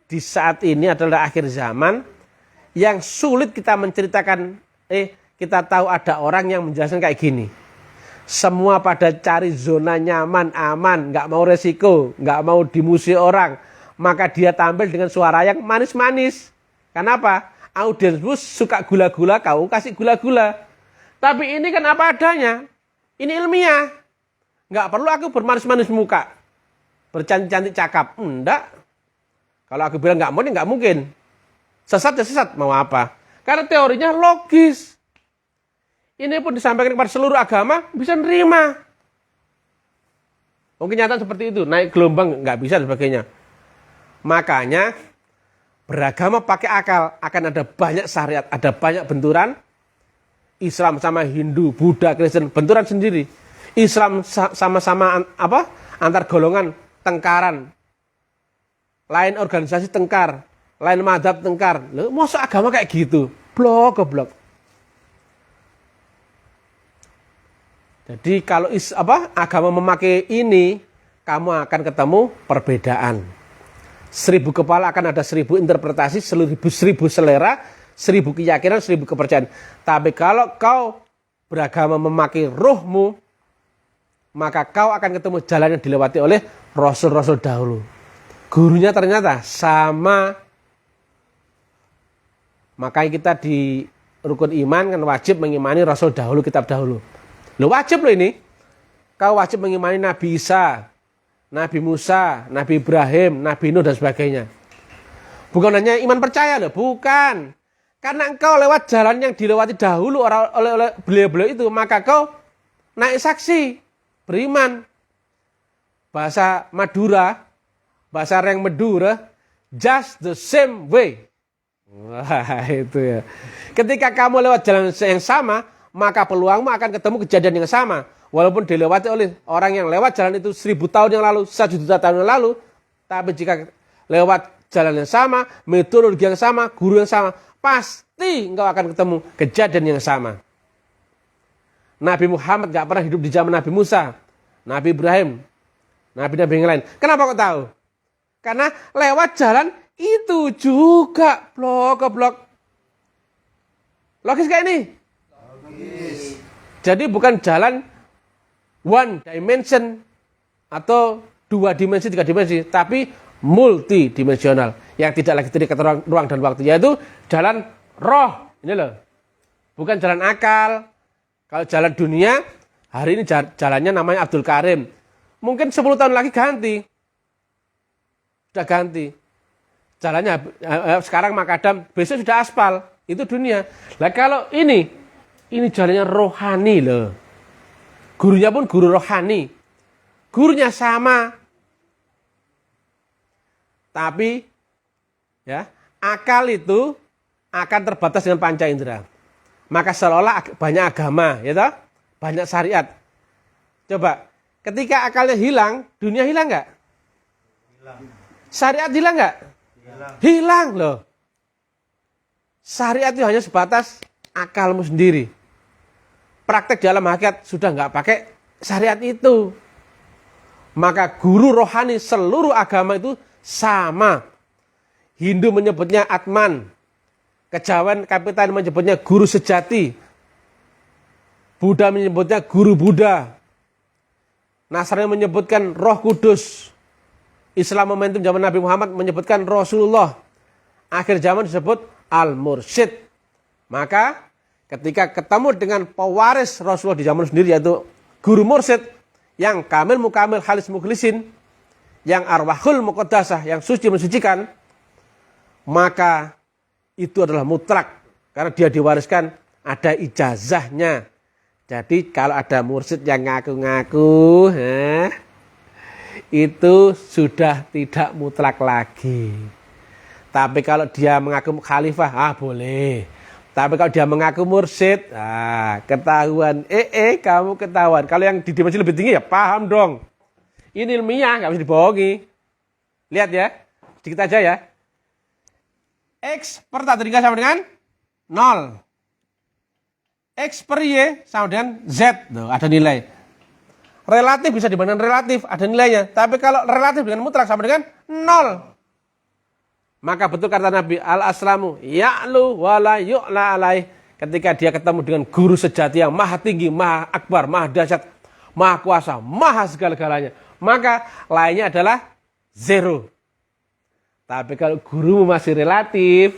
di saat ini adalah akhir zaman yang sulit kita menceritakan, kita tahu ada orang yang menjelaskan kayak gini. Semua pada cari zona nyaman, aman, nggak mau resiko, nggak mau dimusuhi orang. Maka dia tampil dengan suara yang manis-manis. Kenapa? Audiensmu suka gula-gula, kau kasih gula-gula. Tapi ini kan apa adanya. Ini ilmiah. Nggak perlu aku bermanis-manis muka. Bercantik-cantik cakap. Enggak. Kalau aku bilang nggak mungkin. Sesat ya sesat, mau apa? Karena teorinya logis. Ini pun disampaikan kepada seluruh agama, bisa nerima. Mungkin nyata seperti itu, naik gelombang nggak bisa dan sebagainya. Makanya beragama pakai akal, akan ada banyak syariat, ada banyak benturan. Islam sama Hindu, Buddha, Kristen, benturan sendiri. Islam sama-sama antar golongan tengkaran. Lain organisasi tengkar, lain madhab tengkar. Loh, masa agama kayak gitu? Goblok. Jadi kalau agama memakai ini, kamu akan ketemu perbedaan. 1000 kepala akan ada 1000 interpretasi, 1000 selera, 1000 keyakinan, 1000 kepercayaan. Tapi kalau kau beragama memakai ruhmu, maka kau akan ketemu jalan yang dilewati oleh rasul-rasul dahulu. Gurunya ternyata sama. Makanya kita di rukun iman kan wajib mengimani rasul dahulu, kitab dahulu. Loh wajib loh ini. Kau wajib mengimani Nabi Isa, Nabi Musa, Nabi Ibrahim, Nabi Nuh dan sebagainya. Bukan hanya iman percaya loh, bukan. Karena engkau lewat jalan yang dilewati dahulu oleh beliau-beliau itu, maka kau naik saksi, beriman. Bahasa Madura, bahasa Reng Medura, just the same way. Wah itu ya. Ketika kamu lewat jalan yang sama, maka peluangmu akan ketemu kejadian yang sama. Walaupun dilewati oleh orang yang lewat jalan itu 1000 tahun yang lalu, 1 juta tahun yang lalu. Tapi jika lewat jalan yang sama, metodologi yang sama, guru yang sama, pasti engkau akan ketemu kejadian yang sama. Nabi Muhammad gak pernah hidup di zaman Nabi Musa, Nabi Ibrahim, Nabi-Nabi yang lain. Kenapa kok tahu? Karena lewat jalan itu juga blok. Logis gak ini? Logis. Jadi bukan jalan one dimension atau 2 dimensi, 3 dimensi, tapi multidimensional yang tidak lagi terikat ruang dan waktu, yaitu jalan roh. Ini loh. Bukan jalan akal. Kalau jalan dunia, hari ini jalannya namanya Abdul Karim. Mungkin 10 tahun lagi ganti. Sudah ganti. Jalannya sekarang makadam, besok sudah aspal. Itu dunia. Lah kalau ini jalannya rohani loh. Gurunya pun guru rohani. Gurunya sama. Tapi ya, akal itu akan terbatas dengan panca indera. Maka seolah-olah banyak agama, ya toh? Banyak syariat. Coba, ketika akalnya hilang, dunia hilang nggak? Hilang. Syariat hilang nggak? Hilang loh. Syariat itu hanya sebatas akalmu sendiri. Praktek dalam hakikat sudah nggak pakai syariat itu. Maka guru rohani seluruh agama itu sama. Hindu menyebutnya Atman. Kejawen Kapitan menyebutnya guru sejati. Buddha menyebutnya guru Buddha. Nasrani menyebutkan Roh Kudus. Islam momentum zaman Nabi Muhammad menyebutkan Rasulullah. Akhir zaman disebut Al-Mursyid. Maka ketika ketemu dengan pewaris Rasulullah di zaman sendiri yaitu guru mursyid yang kamil mukamil halis mukhlisin, yang arwahul muqaddasah, yang suci mensucikan, maka itu adalah mutlak karena dia diwariskan ada ijazahnya. Jadi kalau ada mursyid yang ngaku-ngaku, itu sudah tidak mutlak lagi. Tapi kalau dia mengaku khalifah, boleh. Tapi kalau dia mengaku mursyid, ketahuan. Kamu ketahuan. Kalau yang di dimensi lebih tinggi ya paham dong. Ini ilmiah, nggak bisa dibohongi. Lihat ya, sedikit aja ya. X per tak tertinggal sama dengan 0. X per Y sama dengan Z. Tuh, ada nilai. Relatif bisa dibandingkan relatif, ada nilainya. Tapi kalau relatif dengan mutlak sama dengan 0. Maka betul kata Nabi, al-aslamu ya'lu wala yu'la alaih. Ketika dia ketemu dengan guru sejati yang maha tinggi, maha akbar, maha dahsyat, maha kuasa, maha segala-galanya. Maka lainnya adalah 0. Tapi kalau guru masih relatif,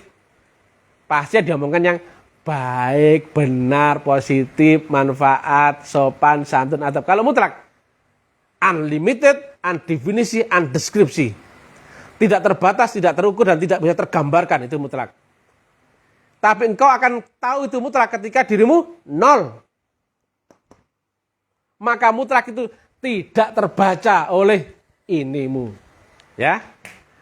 pasti dia omongkan yang baik, benar, positif, manfaat, sopan, santun, adab. Kalau mutlak, unlimited, undefinisi, undeskripsi. Tidak terbatas, tidak terukur, dan tidak bisa tergambarkan, itu mutlak. Tapi engkau akan tahu itu mutlak ketika dirimu 0. Maka mutlak itu tidak terbaca oleh inimu. Ya,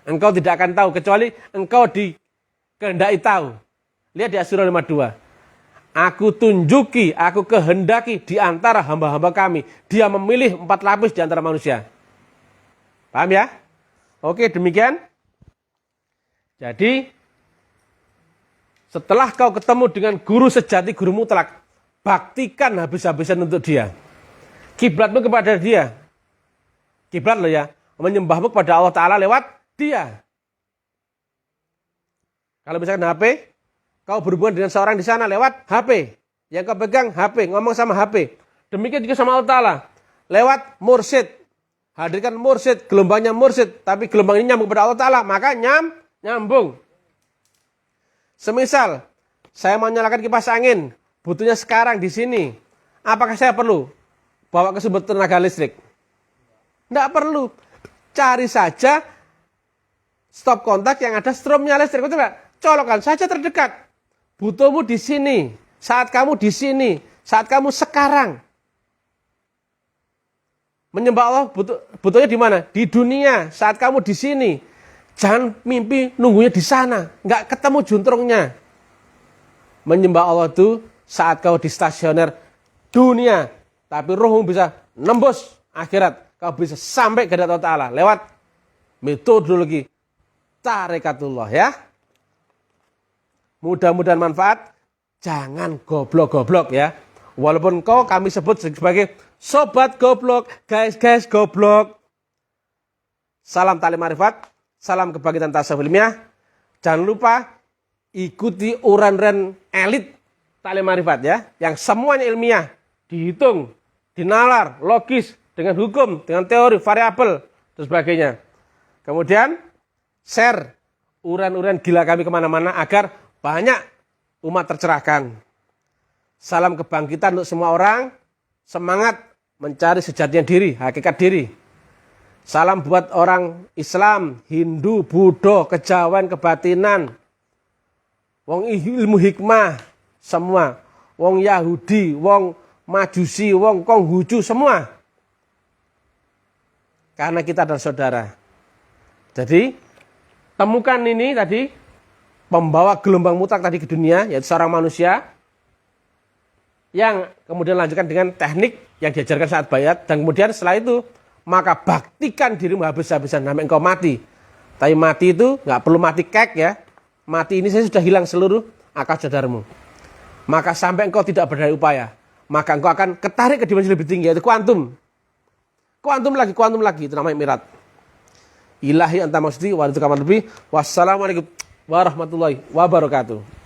engkau tidak akan tahu kecuali engkau dikehendaki tahu. Lihat di Asy-Syura 52. Aku tunjuki, aku kehendaki di antara hamba-hamba kami. Dia memilih 4 lapis di antara manusia. Paham ya? Oke, demikian. Jadi, setelah kau ketemu dengan guru sejati, guru mutlak, baktikan habis-habisan untuk dia. Kiblatmu kepada dia. Kiblat loh ya. Menyembahmu kepada Allah Ta'ala lewat dia. Kalau misalkan HP, kau berhubungan dengan seorang di sana lewat HP. Yang kau pegang HP, ngomong sama HP. Demikian juga sama Allah Ta'ala. Lewat mursyid. Hadirkan mursyid, gelombangnya mursyid. Tapi gelombang ini nyambung kepada Allah Ta'ala. Maka nyambung. Semisal, saya mau nyalakan kipas angin. Butuhnya sekarang di sini. Apakah saya perlu bawa ke sumber tenaga listrik? Tidak perlu. Cari saja stop kontak yang ada stromnya listrik. Betul nggak? Colokan saja terdekat. Butuhmu di sini. Saat kamu di sini. Saat kamu sekarang. Menyembah Allah butuhnya di mana? Di dunia. Saat kamu di sini. Jangan mimpi nunggunya di sana. Nggak ketemu juntrungnya. Menyembah Allah itu saat kau di stasioner dunia. Tapi rohmu bisa nembus akhirat. Kau bisa sampai ke Allah Ta'ala. Lewat metodologi tarekatullah ya. Mudah-mudahan manfaat. Jangan goblok-goblok ya. Walaupun kami sebut sebagai sobat goblok, guys goblok. Salam tali marifat, salam kebangkitan tasawuf ilmiah. Jangan lupa ikuti uran-uran elit tali marifat ya, yang semuanya ilmiah, dihitung, dinalar, logis, dengan hukum, dengan teori, variabel, dan sebagainya. Kemudian share uran-uran gila kami kemana-mana agar banyak umat tercerahkan. Salam kebangkitan untuk semua orang. Semangat mencari sejatinya diri, hakikat diri. Salam buat orang Islam, Hindu, Buddha, kejawen, kebatinan, wong ilmu hikmah, semua. Wong Yahudi, wong Majusi, wong Konghucu, semua. Karena kita adalah saudara. Jadi, temukan ini tadi, pembawa gelombang mutlak tadi ke dunia, yaitu seorang manusia, yang kemudian lanjutkan dengan teknik yang diajarkan saat bayat, dan kemudian setelah itu, maka baktikan dirimu habis-habisan sampai engkau mati. Tapi mati itu nggak perlu mati kek ya. Mati ini saya sudah hilang seluruh akal sadarmu. Maka sampai engkau tidak berdaya upaya, maka engkau akan ketarik ke dimensi lebih tinggi, yaitu kuantum. Kuantum lagi, itu namanya mirat. Ilahi anta maksudi, wa itu kamar lebih. Wassalamualaikum warahmatullahi wabarakatuh.